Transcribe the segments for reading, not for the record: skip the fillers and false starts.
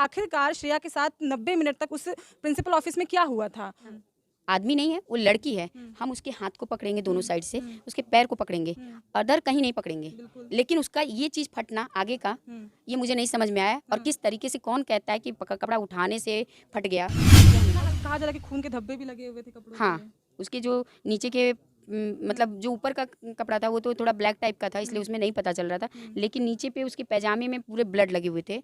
आखिरकार श्रेया के साथ 90 मिनट तक उस प्रिंसिपल ऑफिस में क्या हुआ था? आदमी नहीं है, वो लड़की है। हम उसके हाथ को पकड़ेंगे दोनों साइड से, उसके पैर को पकड़ेंगे, अदर कहीं नहीं पकड़ेंगे। बिल्कुल। लेकिन उसका ये चीज़ फटना आगे का, ये मुझे नहीं समझ में आया। और किस तरीके से कौन कहता है कि कपड़ा उठाने से फट गया। कहा जा रहा है कि खून के धब्बे भी लगे हुए थे कपड़ों हाँ, पे। उसके जो नीचे के मतलब जो ऊपर का कपड़ा था वो तो थोड़ा ब्लैक टाइप का था, इसलिए उसमें नहीं पता चल रहा था। लेकिन नीचे पे उसके पैजामे में पूरे ब्लड लगे हुए थे।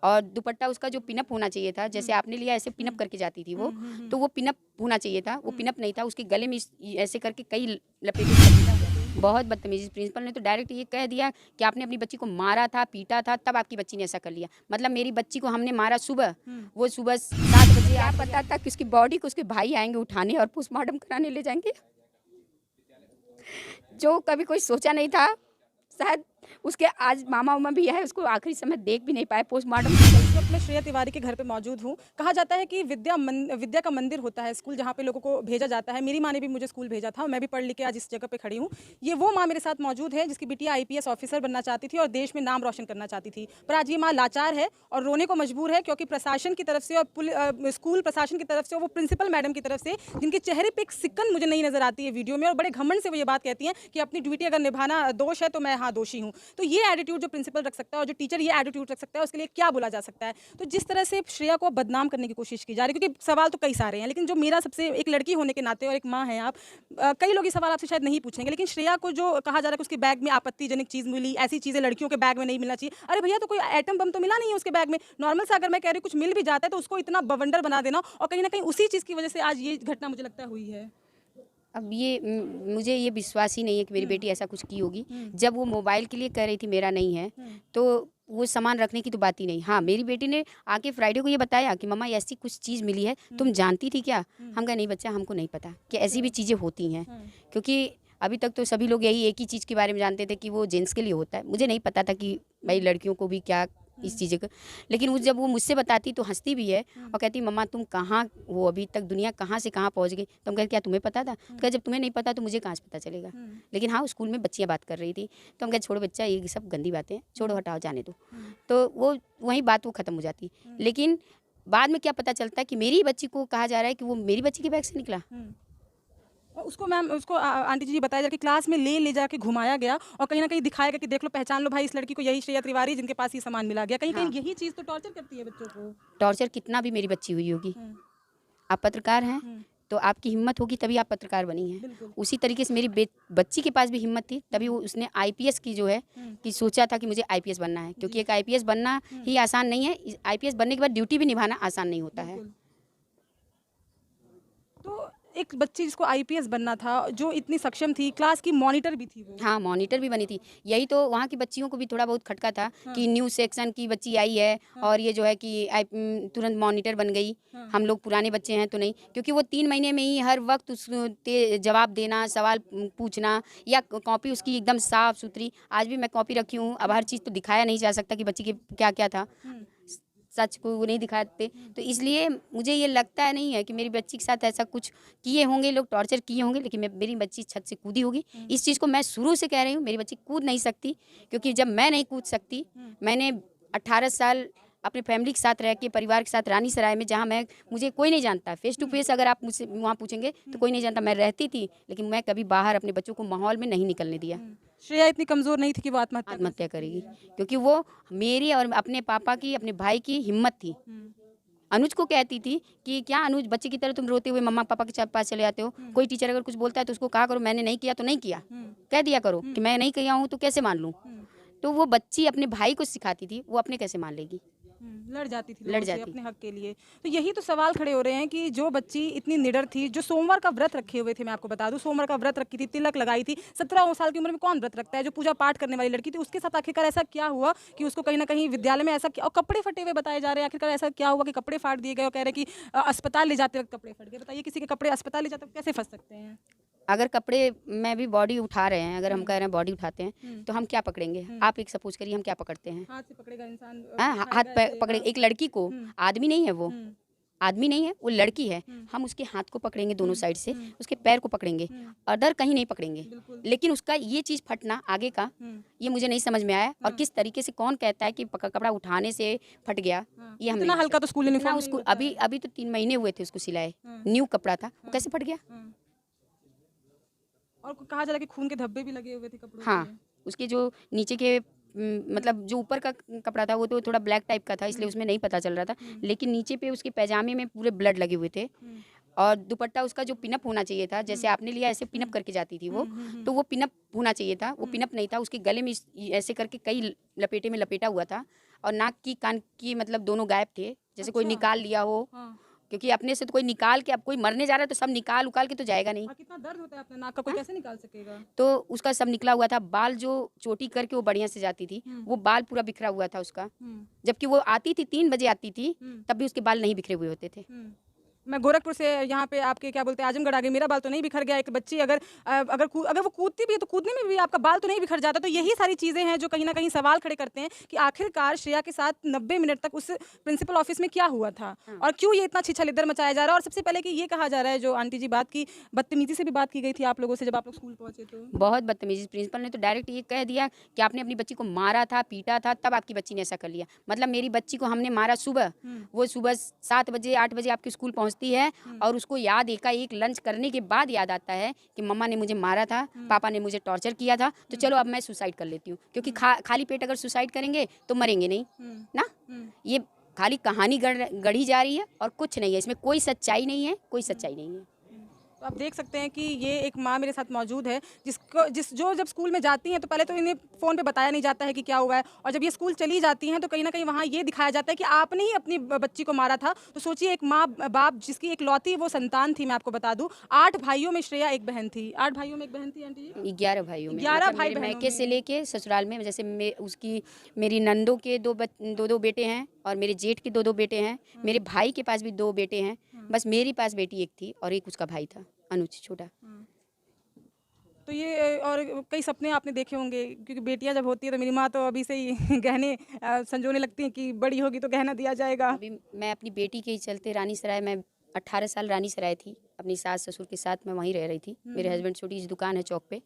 और दुपट्टा उसका जो पिनअप होना चाहिए था, जैसे आपने लिया ऐसे पिनअप करके जाती थी वो, तो वो पिनअप होना चाहिए था, वो पिनअप नहीं था। उसके गले में ऐसे करके कई लपेटे। बहुत बदतमीजी। प्रिंसिपल ने तो डायरेक्ट ये कह दिया कि आपने अपनी बच्ची को मारा था, पीटा था, तब आपकी बच्ची ने ऐसा कर लिया। मतलब मेरी बच्ची को हमने मारा सुबह, वो सुबह 7 बजे आप पता था कि उसकी बॉडी को उसके भाई आएंगे उठाने और पोस्टमार्टम कराने ले जाएंगे, जो कभी कोई सोचा नहीं था। शायद उसके आज मामा उमा भी है, उसको आखिरी समय देख भी नहीं पाए पोस्टमार्टम। इस वक्त मैं श्रेया तिवारी के घर पे मौजूद हूँ। कहा जाता है कि विद्या का मंदिर होता है स्कूल, जहाँ पे लोगों को भेजा जाता है। मेरी माँ ने भी मुझे स्कूल भेजा था, मैं भी पढ़ लिख के आज इस जगह पे खड़ी हूँ। ये वो माँ मेरे साथ मौजूद है जिसकी बिटिया IPS ऑफिसर बनना चाहती थी और देश में नाम रोशन करना चाहती थी। पर आज ये माँ लाचार है और रोने को मजबूर है, क्योंकि प्रशासन की तरफ से और स्कूल प्रशासन की तरफ से, वो प्रिंसिपल मैडम की तरफ से, जिनके चेहरे पर एक सिकन मुझे नहीं नजर आती है वीडियो में, और बड़े घमंड से वो ये बात कहती हैं कि अपनी ड्यूटी अगर निभाना दोष है तो मैं हाँ दोषी हूँ। तो ये एटीट्यूड जो प्रिंसिपल रख सकता है और जो टीचर ये एटीट्यूड रख सकता है, उसके लिए क्या बोला जा सकता है? तो जिस तरह से श्रेया को बदनाम करने की कोशिश की जा रही है, क्योंकि सवाल तो कई सारे हैं, लेकिन जो मेरा सबसे, एक लड़की होने के नाते और एक माँ है आप, कई लोग ये सवाल आपसे शायद नहीं पूछेंगे, लेकिन श्रेया को जो कहा जा रहा है कि उसके बैग में आपत्तिजनक चीज़ मिली, ऐसी चीज़ें लड़कियों के बैग में नहीं मिलना चाहिए। अरे भैया, तो कोई एटम बम तो मिला नहीं है उसके बैग में। नॉर्मल से अगर मैं कह रही हूँ कुछ मिल भी जाता है तो उसको इतना बवंडर बना देना, और कहीं ना कहीं उसी चीज़ की वजह से आज ये घटना मुझे लगता है हुई है। अब ये मुझे ये विश्वास ही नहीं है कि मेरी बेटी ऐसा कुछ की होगी। जब वो मोबाइल के लिए कह रही थी मेरा नहीं है, तो वो सामान रखने की तो बात ही नहीं। हाँ, मेरी बेटी ने आके फ्राइडे को ये बताया कि मम्मा ऐसी कुछ चीज़ मिली है, तुम जानती थी क्या? हम कहा नहीं बच्चा, हमको नहीं पता कि ऐसी भी चीज़ें होती हैं। क्योंकि अभी तक तो सभी लोग यही एक ही चीज़ के बारे में जानते थे कि वो जेंट्स के लिए होता है। मुझे नहीं पता था कि भाई लड़कियों को भी क्या इस चीज़ का। लेकिन वो जब वो मुझसे बताती तो हंसती भी है और कहती मम्मा तुम कहाँ हो, अभी तक दुनिया कहाँ से कहाँ पहुँच गई। तो हम कहते क्या तुम्हें पता था? तो कहा जब तुम्हें नहीं पता तो मुझे कहाँ से पता चलेगा। लेकिन हाँ, स्कूल में बच्चियाँ बात कर रही थी, तो हम कहते छोड़ो बच्चा, ये सब गंदी बातें, छोड़ो हटाओ जाने दो। तो वो वहीं बात वो ख़त्म हो जाती। लेकिन बाद में क्या पता चलता है कि मेरी बच्ची को कहा जा रहा है कि वो मेरी बच्ची के बैग से निकला। और उसको मैम, उसको आंटी जी बताया जा कि क्लास में ले जाके घुमाया गया और कहीं ना कहीं दिखाया गया कि देख लो, पहचान लो भाई इस लड़की को, यही श्रेया तिवारी जिनके पास ये सामान मिला गया। कहीं कहीं हाँ, यही चीज़ तो टॉर्चर करती है बच्चों को। टॉर्चर कितना भी मेरी बच्ची हुई होगी। आप पत्रकार हैं, तो आपकी हिम्मत होगी तभी आप पत्रकार बनी हैं। बिल्कुल। उसी तरीके से मेरी बच्ची के पास भी हिम्मत थी, तभी वो उसने IPS की जो है कि सोचा था कि मुझे IPS बनना है, क्योंकि एक IPS बनना ही आसान नहीं है। IPS बनने के बाद ड्यूटी भी निभाना आसान नहीं होता है। तो एक बच्ची जिसको IPS बनना था, जो इतनी सक्षम थी, क्लास की मॉनिटर भी थी वो। हाँ, मॉनिटर भी बनी थी। यही तो वहाँ की बच्चियों को भी थोड़ा बहुत खटका था कि न्यूज़ सेक्शन की बच्ची आई है और ये जो है कि तुरंत मॉनिटर बन गई। हम लोग पुराने बच्चे हैं तो नहीं, क्योंकि वो 3 महीने में ही हर वक्त उस जवाब देना, सवाल पूछना, या कॉपी उसकी एकदम साफ सुथरी। आज भी मैं कॉपी रखी हूँ। अब हर चीज़ तो दिखाया नहीं जा सकता कि बच्ची के क्या क्या था, सच को वो नहीं दिखाते। तो इसलिए मुझे ये लगता नहीं है कि मेरी बच्ची के साथ ऐसा कुछ किए होंगे, लोग टॉर्चर किए होंगे। लेकिन मेरी बच्ची छत से कूदी होगी, इस चीज़ को मैं शुरू से कह रही हूँ। मेरी बच्ची कूद नहीं सकती, क्योंकि जब मैं नहीं कूद सकती, मैंने 18 साल अपने फैमिली के साथ रह के, परिवार के साथ रानीसराय में, जहाँ मुझे कोई नहीं जानता, फेस टू फेस अगर आप मुझसे वहाँ पूछेंगे तो कोई नहीं जानता, मैं रहती थी। लेकिन मैं कभी बाहर अपने बच्चों को माहौल में नहीं निकलने दिया। श्रेया इतनी कमज़ोर नहीं थी कि वो आत्महत्या करेगी, क्योंकि वो मेरी और अपने पापा की, अपने भाई की हिम्मत थी। अनुज को कहती थी कि क्या अनुज, बच्चे की तरह तुम रोते हुए मम्मा पापा के पास चले जाते हो। कोई टीचर अगर कुछ बोलता है तो उसको कहा करो मैंने नहीं किया तो नहीं किया, कह दिया करो कि मैं नहीं किया हूँ तो कैसे मान लूँ। तो वो बच्ची अपने भाई को सिखाती थी, वो अपने कैसे मान लेगी। लड़ जाती थी लड़ लोगों से जाती। अपने हक के लिए। तो यही तो सवाल खड़े हो रहे हैं कि जो बच्ची इतनी निडर थी, जो सोमवार का व्रत रखे हुए थे, मैं आपको बता दूं, सोमवार का व्रत रखी थी, तिलक लगाई थी। 17 साल की उम्र में कौन व्रत रखता है? जो पूजा पाठ करने वाली लड़की थी, उसके साथ आखिरकार ऐसा क्या हुआ कि उसको कहीं ना कहीं विद्यालय में ऐसा क्या, और कपड़े फटे हुए बताए जा रहे हैं। आखिरकार ऐसा क्या हुआ कि कपड़े फाड़ दिए गए और कह रहे हैं कि अस्पताल ले जाते वक्त कपड़े फट गए? बताइए, किसी के कपड़े अस्पताल ले जाते वक्त कैसे फंस सकते हैं? अगर कपड़े में भी बॉडी उठा रहे हैं, अगर हम कह रहे हैं बॉडी उठाते हैं, तो हम क्या पकड़ेंगे? आप एक सपोज करिए, हम क्या पकड़ते हैं? हाथ से पकड़ेगा इंसान, हाँ, हाथ पकड़े एक लड़की को, आदमी नहीं है वो, आदमी नहीं है, वो लड़की है, हम उसके हाथ को पकड़ेंगे दोनों साइड से, उसके पैर को पकड़ेंगे, अदर कहीं नहीं पकड़ेंगे। लेकिन उसका ये चीज़ फटना आगे का, ये मुझे नहीं समझ में आया। और किस तरीके से कौन कहता है कि कपड़ा उठाने से फट गया, ये हम इतना हल्का तो स्कूल यूनिफॉर्म उसको अभी तो 3 महीने हुए थे उसको सिलाए, न्यू कपड़ा था, वो कैसे फट गया? और कहा जा रहा है कि खून के धब्बे भी लगे हुए थे कपड़ों हाँ, पे। उसके जो नीचे के मतलब जो ऊपर का कपड़ा था वो तो थोड़ा ब्लैक टाइप का था, इसलिए उसमें नहीं पता चल रहा था, लेकिन नीचे पे उसके पैजामे में पूरे ब्लड लगे हुए थे। और दुपट्टा उसका जो पिनअप होना चाहिए था, जैसे आपने लिया ऐसे पिनअप करके जाती थी वो, तो वो पिनअप होना चाहिए था, वो पिनअप नहीं था। उसके गले में ऐसे करके कई लपेटे में लपेटा हुआ था, और नाक की कान की मतलब दोनों गायब थे, जैसे कोई निकाल लिया हो। क्योंकि अपने से तो कोई निकाल के, अब कोई मरने जा रहा है तो सब निकाल उकाल के तो जाएगा नहीं। कितना दर्द होता है अपने नाक का, कोई कैसे निकाल सकेगा? तो उसका सब निकला हुआ था। बाल जो चोटी करके वो बढ़िया से जाती थी, वो बाल पूरा बिखरा हुआ था उसका। जबकि वो आती थी 3 बजे आती थी, तब भी उसके बाल नहीं बिखरे हुए होते थे। मैं गोरखपुर से यहाँ पे आपके क्या बोलते हैं आजमगढ़ आ गई, मेरा बाल तो नहीं बिखर गया। एक बच्ची अगर वो कूदती भी है तो कूदने में भी आपका बाल तो नहीं बिखर जाता। तो यही सारी चीज़ें हैं जो कहीं ना कहीं सवाल खड़े करते हैं कि आखिरकार श्रेया के साथ 90 मिनट तक उस प्रिंसिपल ऑफिस में क्या हुआ था और क्यों ये इतना छिछलिद्दर मचाया जा रहा है। और सबसे पहले कि ये कहा जा रहा है, जो आंटी जी बात की, बदतमीजी से भी बात की गई थी आप लोगों से जब आप लोग स्कूल पहुंचे तो। बहुत बदतमीजी, प्रिंसिपल ने तो डायरेक्ट ये कह दिया कि आपने अपनी बच्ची को मारा था, पीटा था, तब आपकी बच्ची ने ऐसा कर लिया। मतलब मेरी बच्ची को हमने मारा सुबह, वो सुबह 7 बजे 8 बजे आपके स्कूल पहुंचती है, और उसको याद एकाएक लंच करने के बाद याद आता है कि मम्मा ने मुझे मारा था, पापा ने मुझे टॉर्चर किया था, तो चलो अब मैं सुसाइड कर लेती हूँ। क्योंकि खाली पेट अगर सुसाइड करेंगे तो मरेंगे नहीं ना। ये खाली कहानी गढ़ी जा रही है और कुछ नहीं है, इसमें कोई सच्चाई नहीं है, कोई सच्चाई नहीं है। तो आप देख सकते हैं कि ये एक माँ मेरे साथ मौजूद है जो जब स्कूल में जाती हैं तो पहले तो इन्हें फ़ोन पे बताया नहीं जाता है कि क्या हुआ है, और जब ये स्कूल चली जाती हैं तो कहीं ना कहीं वहाँ ये दिखाया जाता है कि आपने ही अपनी बच्ची को मारा था। तो सोचिए, एक माँ बाप जिसकी एक लौती वो संतान थी। मैं आपको बता दूं 8 भाइयों में श्रेया एक बहन थी। 8 भाइयों में एक बहन थी आंटी जी? 11 भाइयों में, 11 मतलब भाई मेरे बहनों मैके से लेके ससुराल में, जैसे उसकी मेरी नंदों के दो बेटे हैं, और मेरे जेठ के 2 बेटे हैं, मेरे भाई के पास भी 2 बेटे हैं, बस मेरे पास बेटी एक थी और एक उसका भाई था अनुज छोटा। तो ये और कई सपने आपने देखे होंगे, क्योंकि बेटियां जब होती है तो मेरी माँ तो अभी से ही गहने संजोने लगती हैं कि बड़ी होगी तो गहना दिया जाएगा। अभी मैं अपनी बेटी के ही चलते रानीसराय में 18 साल रानीसराय थी, अपनी सास ससुर के साथ मैं वहीं रह रही थी। मेरे हस्बैंड छोटी सी दुकान है चौक पे,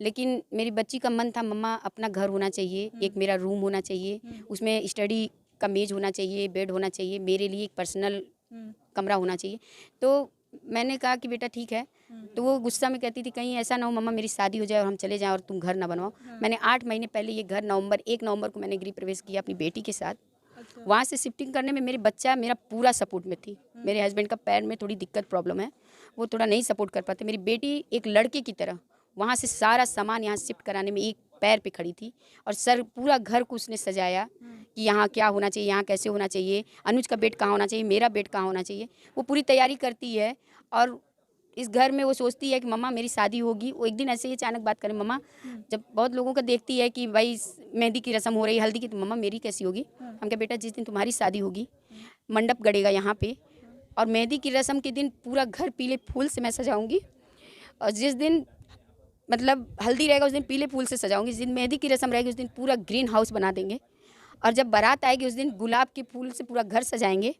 लेकिन मेरी बच्ची का मन था मम्मा अपना घर होना चाहिए, एक मेरा रूम होना चाहिए, उसमें स्टडी का मेज होना चाहिए, बेड होना चाहिए, मेरे लिए एक पर्सनल कमरा होना चाहिए। तो मैंने कहा कि बेटा ठीक है। तो वो गुस्सा में कहती थी कहीं ऐसा ना हो मम्मा मेरी शादी हो जाए और हम चले जाएं और तुम घर ना बनवाओ। मैंने 8 महीने पहले ये घर 1 नवंबर को मैंने गृह प्रवेश किया अपनी बेटी के साथ। वहाँ से शिफ्टिंग करने में मेरे बच्चा मेरा पूरा सपोर्ट में थी। मेरे हस्बैंड का पैर में थोड़ी दिक्कत प्रॉब्लम है, वो थोड़ा नहीं सपोर्ट कर पाते। मेरी बेटी एक लड़के की तरह वहाँ से सारा सामान यहाँ शिफ्ट कराने में एक पैर पे खड़ी थी, और सर पूरा घर को उसने सजाया कि यहाँ क्या होना चाहिए, यहाँ कैसे होना चाहिए, अनुज का बेड कहाँ होना चाहिए, मेरा बेड कहाँ होना चाहिए। वो पूरी तैयारी करती है, और इस घर में वो सोचती है कि मम्मा मेरी शादी होगी। वो एक दिन ऐसे ही अचानक बात करें, मम्मा जब बहुत लोगों का देखती है कि भाई मेहंदी की रस्म हो रही, हल्दी की, तो मम्मा मेरी कैसी होगी। हम कहा बेटा जिस दिन तुम्हारी शादी होगी मंडप गड़ेगा यहाँ पे, और मेहंदी की रस्म के दिन पूरा घर पीले फूल से मैं सजाऊंगी, और जिस दिन मतलब हल्दी रहेगा उस दिन पीले फूल से सजाऊंगी, जिस दिन मेहंदी की रस्म रहेगी उस दिन पूरा ग्रीन हाउस बना देंगे, और जब बारात आएगी उस दिन गुलाब के फूल से पूरा घर सजाएंगे।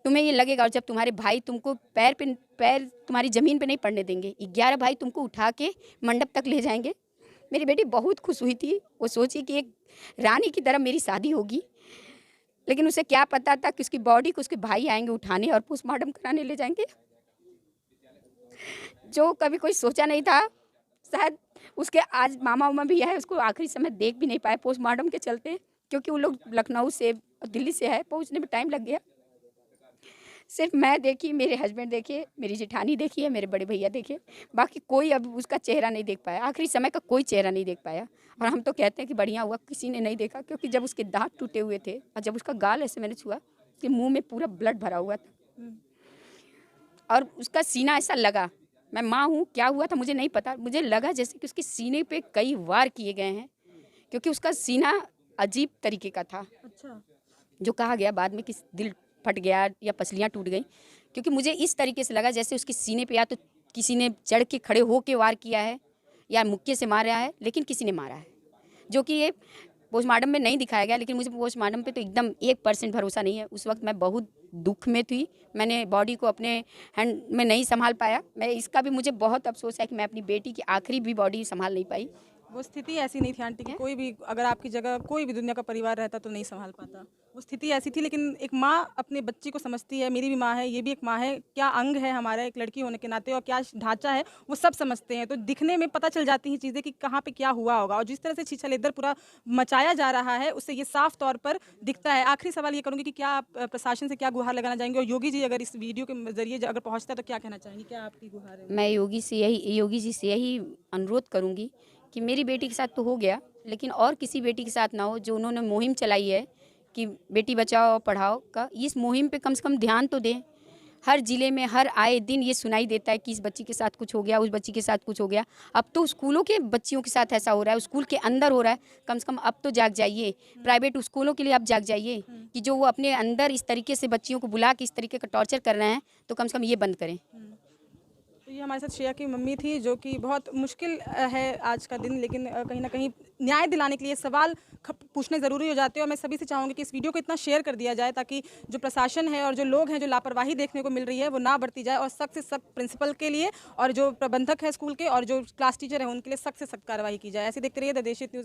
तुम्हें ये लगेगा, और जब तुम्हारे भाई तुमको पैर तुम्हारी ज़मीन पे नहीं पड़ने देंगे, 11 भाई तुमको उठा के मंडप तक ले जाएंगे। मेरी बेटी बहुत खुश हुई थी, वो सोची कि एक रानी की तरह मेरी शादी होगी, लेकिन उसे क्या पता था कि उसकी बॉडी को उसके भाई आएंगे उठाने और पोस्टमार्टम कराने ले जाएंगे, जो कभी कोई सोचा नहीं था। शायद उसके आज मामा उमा भी है, उसको आखिरी समय देख भी नहीं पाए पोस्टमार्टम के चलते, क्योंकि वो लोग लखनऊ से और दिल्ली से है, पहुंचने में टाइम लग गया। सिर्फ मैं देखी, मेरे हस्बैंड देखे, मेरी जेठानी देखी है, मेरे बड़े भैया देखे, बाकी कोई अब उसका चेहरा नहीं देख पाया, आखिरी समय का कोई चेहरा नहीं देख पाया। और हम तो कहते हैं कि बढ़िया हुआ किसी ने नहीं देखा, क्योंकि जब उसके दांत टूटे हुए थे और जब उसका गाल ऐसे मैंने छुआ, उसके मुँह में पूरा ब्लड भरा हुआ था, और उसका सीना ऐसा लगा, मैं माँ हूँ, क्या हुआ था मुझे नहीं पता, मुझे लगा जैसे कि उसके सीने पे कई वार किए गए हैं, क्योंकि उसका सीना अजीब तरीके का था। अच्छा। जो कहा गया बाद में कि दिल फट गया या पसलियाँ टूट गई, क्योंकि मुझे इस तरीके से लगा जैसे उसके सीने पे या तो किसी ने चढ़ के खड़े हो के वार किया है या मुक्के से मारा है, लेकिन किसी ने मारा है, जो कि ये पोस्टमार्टम में नहीं दिखाया गया, लेकिन मुझे पोस्टमार्टम पे तो एकदम 1% भरोसा नहीं है। उस वक्त मैं बहुत दुख में थी, मैंने बॉडी को अपने हैंड में नहीं संभाल पाया। मैं इसका भी मुझे बहुत अफसोस है कि मैं अपनी बेटी की आखिरी भी बॉडी संभाल नहीं पाई। वो स्थिति ऐसी नहीं थी आंटी कि कोई भी अगर आपकी जगह कोई भी दुनिया का परिवार रहता तो नहीं संभाल पाता। वो स्थिति ऐसी थी, लेकिन एक माँ अपने बच्ची को समझती है। मेरी भी माँ है, ये भी एक माँ है। क्या अंग है हमारा एक लड़की होने के नाते और क्या ढांचा है वो सब समझते हैं। तो दिखने में पता चल जाती हैं चीज़ें कि कहाँ पे क्या हुआ होगा। और जिस तरह से छीछलेदर पूरा मचाया जा रहा है उससे ये साफ तौर पर दिखता है। आखिरी सवाल ये करूँगी कि क्या आप प्रशासन से क्या गुहार लगाना चाहेंगे, और योगी जी अगर इस वीडियो के जरिए अगर पहुँचता है तो क्या कहना चाहेंगी, क्या आपकी गुहार है? मैं योगी जी से यही अनुरोध करूंगी कि मेरी बेटी के साथ तो हो गया, लेकिन और किसी बेटी के साथ ना हो। जो उन्होंने मुहिम चलाई है कि बेटी बचाओ पढ़ाओ का, इस मुहिम पे कम से कम ध्यान तो दें। हर जिले में हर आए दिन ये सुनाई देता है कि इस बच्ची के साथ कुछ हो गया, उस बच्ची के साथ कुछ हो गया। अब तो स्कूलों के बच्चियों के साथ ऐसा हो रहा है, स्कूल के अंदर हो रहा है। कम से कम अब तो जाग जाइए, प्राइवेट स्कूलों के लिए आप जाग जाइए कि जो वो अपने अंदर इस तरीके से बच्चियों को बुला के इस तरीके का टॉर्चर कर रहे हैं, तो कम से कम ये बंद करें। तो ये हमारे साथ श्रेया की मम्मी थी, जो कि बहुत मुश्किल है आज का दिन, लेकिन कहीं ना कहीं न्याय दिलाने के लिए सवाल पूछने ज़रूरी हो जाते हैं। और मैं सभी से चाहूँगी कि इस वीडियो को इतना शेयर कर दिया जाए ताकि जो प्रशासन है और जो लोग हैं, जो लापरवाही देखने को मिल रही है वो ना बरती जाए। और सख्त से सख्त प्रिंसिपल के लिए और जो प्रबंधक है स्कूल के और जो क्लास टीचर है उनके लिए सख्त से सख्त कार्रवाई की जाए। ऐसे देखते रहिए द देश न्यूज़।